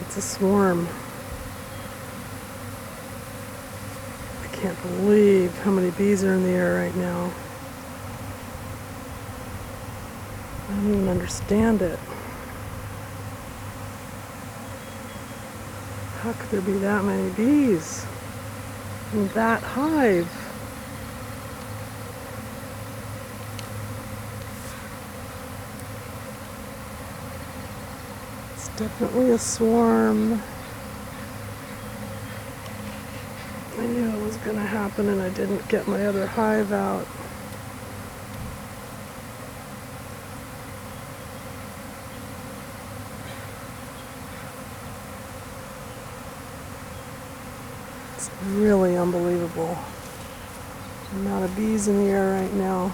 It's a swarm. I can't believe how many bees are in the air right now. I don't even understand it. How could there be that many bees in that hive? It's definitely a swarm. I knew it was going to happen and I didn't get my other hive out. It's really unbelievable. The amount of bees in the air right now.